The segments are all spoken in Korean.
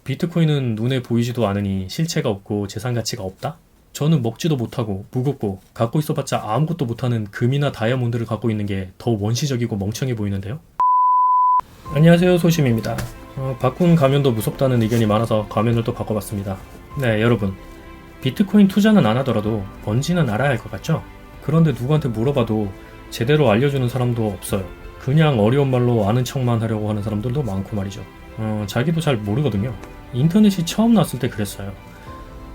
비트코인은 눈에 보이지도 않으니 실체가 없고 재산 가치가 없다? 저는 먹지도 못하고 무겁고 갖고 있어봤자 아무것도 못하는 금이나 다이아몬드를 갖고 있는 게 더 원시적이고 멍청해 보이는데요? 안녕하세요, 소심입니다. 바꾼 가면도 무섭다는 의견이 많아서 가면을 또 바꿔봤습니다. 네, 여러분, 비트코인 투자는 안 하더라도 뭔지는 알아야 할 것 같죠? 그런데 누구한테 물어봐도 제대로 알려주는 사람도 없어요. 그냥 어려운 말로 아는 척만 하려고 하는 사람들도 많고 말이죠. 자기도 잘 모르거든요. 인터넷이 처음 나왔을 때 그랬어요.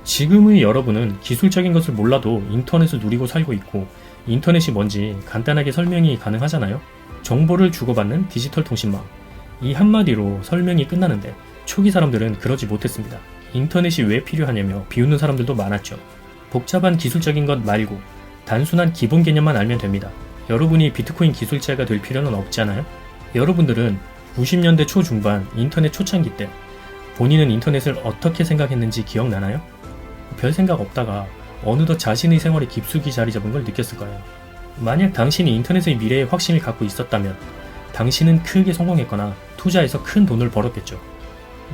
지금의 여러분은 기술적인 것을 몰라도 인터넷을 누리고 살고 있고, 인터넷이 뭔지 간단하게 설명이 가능하잖아요. 정보를 주고받는 디지털 통신망. 이 한마디로 설명이 끝나는데 초기 사람들은 그러지 못했습니다. 인터넷이 왜 필요하냐며 비웃는 사람들도 많았죠. 복잡한 기술적인 것 말고 단순한 기본 개념만 알면 됩니다. 여러분이 비트코인 기술자가 될 필요는 없잖아요. 여러분들은 90년대 초중반 인터넷 초창기 때 본인은 인터넷을 어떻게 생각했는지 기억나나요? 별 생각 없다가 어느덧 자신의 생활에 깊숙이 자리 잡은 걸 느꼈을 거예요. 만약 당신이 인터넷의 미래에 확신을 갖고 있었다면 당신은 크게 성공했거나 투자해서 큰 돈을 벌었겠죠.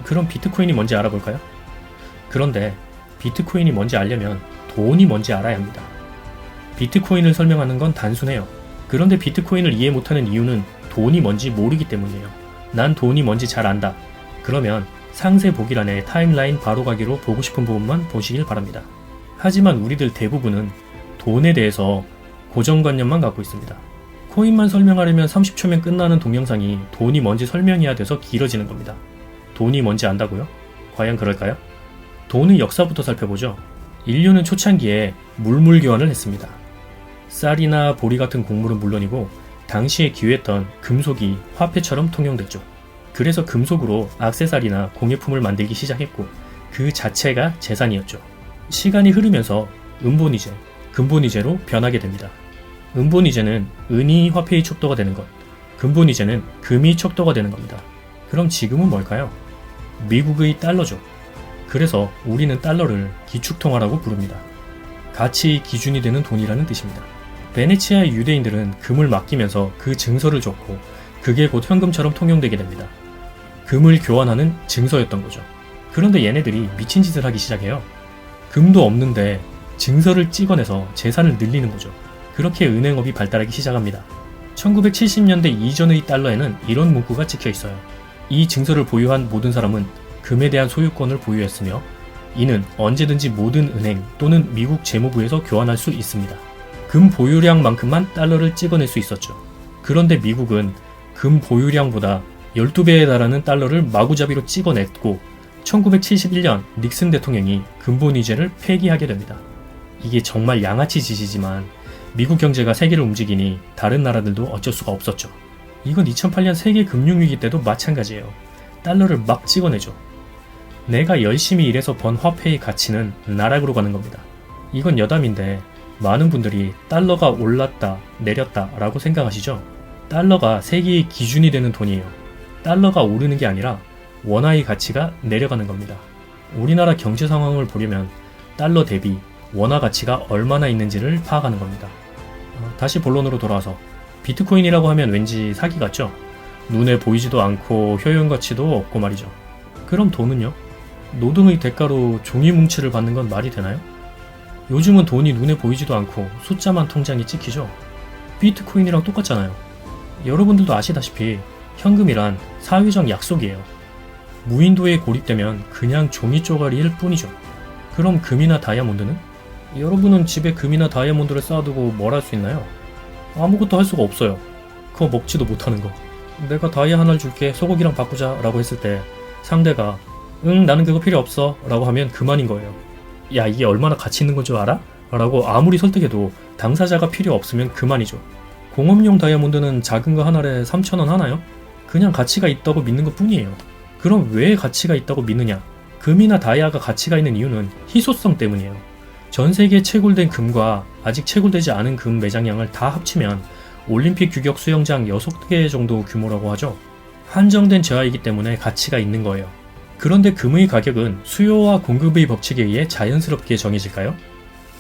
그럼 비트코인이 뭔지 알아볼까요? 그런데 비트코인이 뭔지 알려면 돈이 뭔지 알아야 합니다. 비트코인을 설명하는 건 단순해요. 그런데 비트코인을 이해 못하는 이유는 돈이 뭔지 모르기 때문이에요. 난 돈이 뭔지 잘 안다. 그러면 상세 보기란에 타임라인 바로 가기로 보고 싶은 부분만 보시길 바랍니다. 하지만 우리들 대부분은 돈에 대해서 고정관념만 갖고 있습니다. 코인만 설명하려면 30초면 끝나는 동영상이 돈이 뭔지 설명해야 돼서 길어지는 겁니다. 돈이 뭔지 안다고요? 과연 그럴까요? 돈의 역사부터 살펴보죠. 인류는 초창기에 물물 교환을 했습니다. 쌀이나 보리 같은 곡물은 물론이고 당시에 기유했던 금속이 화폐처럼 통용됐죠. 그래서 금속으로 액세서리나 공예품을 만들기 시작했고 그 자체가 재산이었죠. 시간이 흐르면서 은본위제, 금본위제로 변하게 됩니다. 은본위제는 은이 화폐의 척도가 되는 것, 금본위제는 금이 척도가 되는 겁니다. 그럼 지금은 뭘까요? 미국의 달러죠. 그래서 우리는 달러를 기축통화라고 부릅니다. 가치의 기준이 되는 돈이라는 뜻입니다. 베네치아의 유대인들은 금을 맡기면서 그 증서를 줬고 그게 곧 현금처럼 통용되게 됩니다. 금을 교환하는 증서였던 거죠. 그런데 얘네들이 미친 짓을 하기 시작해요. 금도 없는데 증서를 찍어내서 재산을 늘리는 거죠. 그렇게 은행업이 발달하기 시작합니다. 1970년대 이전의 달러에는 이런 문구가 찍혀 있어요. 이 증서를 보유한 모든 사람은 금에 대한 소유권을 보유했으며 이는 언제든지 모든 은행 또는 미국 재무부에서 교환할 수 있습니다. 금 보유량만큼만 달러를 찍어낼 수 있었죠. 그런데 미국은 금 보유량보다 12배에 달하는 달러를 마구잡이로 찍어냈고 1971년 닉슨 대통령이 금본위제를 폐기하게 됩니다. 이게 정말 양아치 짓이지만 미국 경제가 세계를 움직이니 다른 나라들도 어쩔 수가 없었죠. 이건 2008년 세계 금융위기 때도 마찬가지예요. 달러를 막 찍어내죠. 내가 열심히 일해서 번 화폐의 가치는 나락으로 가는 겁니다. 이건 여담인데 많은 분들이 달러가 올랐다 내렸다 라고 생각하시죠? 달러가 세계의 기준이 되는 돈이에요. 달러가 오르는 게 아니라 원화의 가치가 내려가는 겁니다. 우리나라 경제 상황을 보려면 달러 대비 원화 가치가 얼마나 있는지를 파악하는 겁니다. 다시 본론으로 돌아와서 비트코인이라고 하면 왠지 사기 같죠? 눈에 보이지도 않고 효용 가치도 없고 말이죠. 그럼 돈은요? 노동의 대가로 종이 뭉치를 받는 건 말이 되나요? 요즘은 돈이 눈에 보이지도 않고 숫자만 통장에 찍히죠? 비트코인이랑 똑같잖아요. 여러분들도 아시다시피 현금이란 사회적 약속이에요. 무인도에 고립되면 그냥 종이 쪼가리일 뿐이죠. 그럼 금이나 다이아몬드는? 여러분은 집에 금이나 다이아몬드를 쌓아두고 뭘 할 수 있나요? 아무것도 할 수가 없어요. 그거 먹지도 못하는 거. 내가 다이아 하나를 줄게, 소고기랑 바꾸자 라고 했을 때 상대가 응, 나는 그거 필요 없어 라고 하면 그만인 거예요. 야, 이게 얼마나 가치 있는 건 줄 알아? 라고 아무리 설득해도 당사자가 필요 없으면 그만이죠. 공업용 다이아몬드는 작은 거 하나에 3,000원 하나요? 그냥 가치가 있다고 믿는 것 뿐이에요. 그럼 왜 가치가 있다고 믿느냐? 금이나 다이아가 가치가 있는 이유는 희소성 때문이에요. 전 세계에 채굴된 금과 아직 채굴되지 않은 금 매장량을 다 합치면 올림픽 규격 수영장 6개 정도 규모라고 하죠. 한정된 재화이기 때문에 가치가 있는 거예요. 그런데 금의 가격은 수요와 공급의 법칙에 의해 자연스럽게 정해질까요?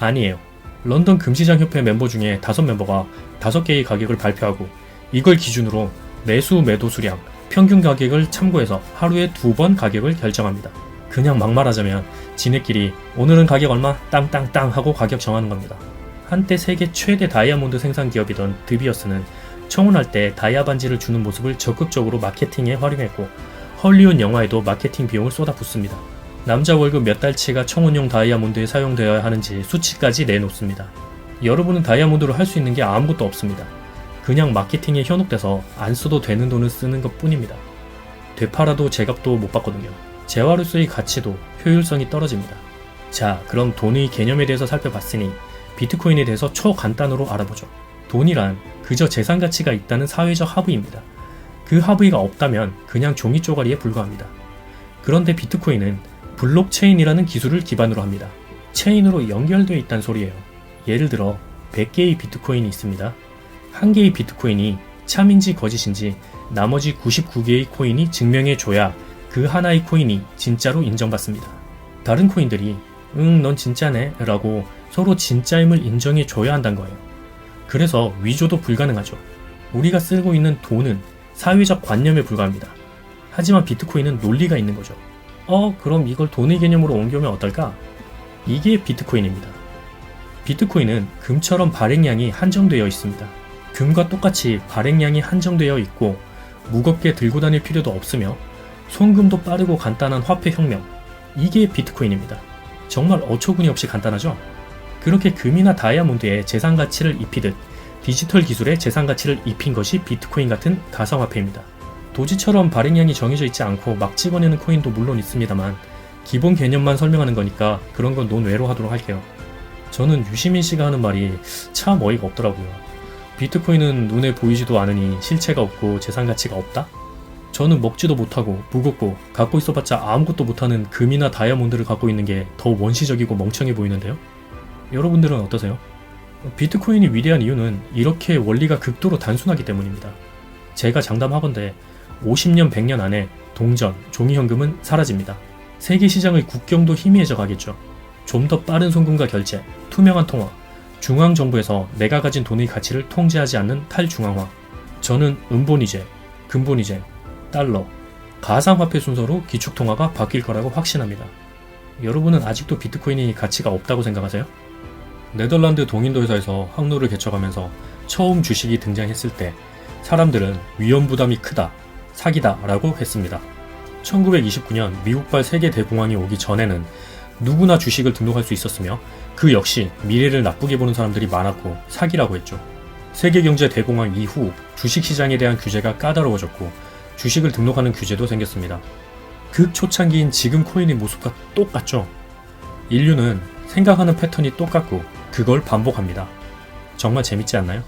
아니에요. 런던 금시장협회 멤버 중에 5멤버가 5개의 가격을 발표하고 이걸 기준으로 매수 매도 수량, 평균 가격을 참고해서 하루에 2번 가격을 결정합니다. 그냥 막 말하자면 지네끼리 오늘은 가격 얼마 땅땅땅 하고 가격 정하는 겁니다. 한때 세계 최대 다이아몬드 생산 기업이던 드비어스는 청혼할 때 다이아 반지를 주는 모습을 적극적으로 마케팅에 활용했고 헐리우드 영화에도 마케팅 비용을 쏟아붓습니다. 남자 월급 몇 달치가 청혼용 다이아몬드에 사용되어야 하는지 수치까지 내놓습니다. 여러분은 다이아몬드로 할 수 있는 게 아무것도 없습니다. 그냥 마케팅에 현혹돼서 안 써도 되는 돈을 쓰는 것 뿐입니다. 되팔아도 제값도 못 받거든요. 재화로서의 가치도 효율성이 떨어집니다. 자, 그럼 돈의 개념에 대해서 살펴봤으니 비트코인에 대해서 초간단으로 알아보죠. 돈이란 그저 재산 가치가 있다는 사회적 합의입니다. 그 합의가 없다면 그냥 종이 쪼가리에 불과합니다. 그런데 비트코인은 블록체인이라는 기술을 기반으로 합니다. 체인으로 연결되어 있다는 소리예요. 예를 들어 100개의 비트코인이 있습니다. 한 개의 비트코인이 참인지 거짓인지 나머지 99개의 코인이 증명해줘야 그 하나의 코인이 진짜로 인정받습니다. 다른 코인들이 넌 진짜네 라고 서로 진짜임을 인정해줘야 한다는 거예요. 그래서 위조도 불가능하죠. 우리가 쓰고 있는 돈은 사회적 관념에 불과합니다. 하지만 비트코인은 논리가 있는 거죠. 그럼 이걸 돈의 개념으로 옮겨오면 어떨까? 이게 비트코인입니다. 비트코인은 금처럼 발행량이 한정되어 있습니다. 금과 똑같이 발행량이 한정되어 있고 무겁게 들고 다닐 필요도 없으며 송금도 빠르고 간단한 화폐 혁명, 이게 비트코인입니다. 정말 어처구니 없이 간단하죠? 그렇게 금이나 다이아몬드에 재산 가치를 입히듯 디지털 기술에 재산 가치를 입힌 것이 비트코인 같은 가상화폐입니다. 도지처럼 발행량이 정해져 있지 않고 막 찍어내는 코인도 물론 있습니다만 기본 개념만 설명하는 거니까 그런 건 논외로 하도록 할게요. 저는 유시민 씨가 하는 말이 참 어이가 없더라고요. 비트코인은 눈에 보이지도 않으니 실체가 없고 재산 가치가 없다? 저는 먹지도 못하고 무겁고 갖고 있어봤자 아무것도 못하는 금이나 다이아몬드를 갖고 있는 게 더 원시적이고 멍청해 보이는데요? 여러분들은 어떠세요? 비트코인이 위대한 이유는 이렇게 원리가 극도로 단순하기 때문입니다. 제가 장담하건대 50년, 100년 안에 동전, 종이현금은 사라집니다. 세계 시장의 국경도 희미해져 가겠죠. 좀 더 빠른 송금과 결제, 투명한 통화, 중앙정부에서 내가 가진 돈의 가치를 통제하지 않는 탈중앙화. 저는 은본위제, 금본위제, 달러, 가상화폐 순서로 기축통화가 바뀔 거라고 확신합니다. 여러분은 아직도 비트코인이 가치가 없다고 생각하세요? 네덜란드 동인도 회사에서 항로를 개척하면서 처음 주식이 등장했을 때 사람들은 위험부담이 크다, 사기다 라고 했습니다. 1929년 미국발 세계 대공황이 오기 전에는 누구나 주식을 등록할 수 있었으며 그 역시 미래를 나쁘게 보는 사람들이 많았고 사기라고 했죠. 세계경제 대공황 이후 주식시장에 대한 규제가 까다로워졌고 주식을 등록하는 규제도 생겼습니다. 극초창기인 지금 코인의 모습과 똑같죠. 인류는 생각하는 패턴이 똑같고 그걸 반복합니다. 정말 재밌지 않나요?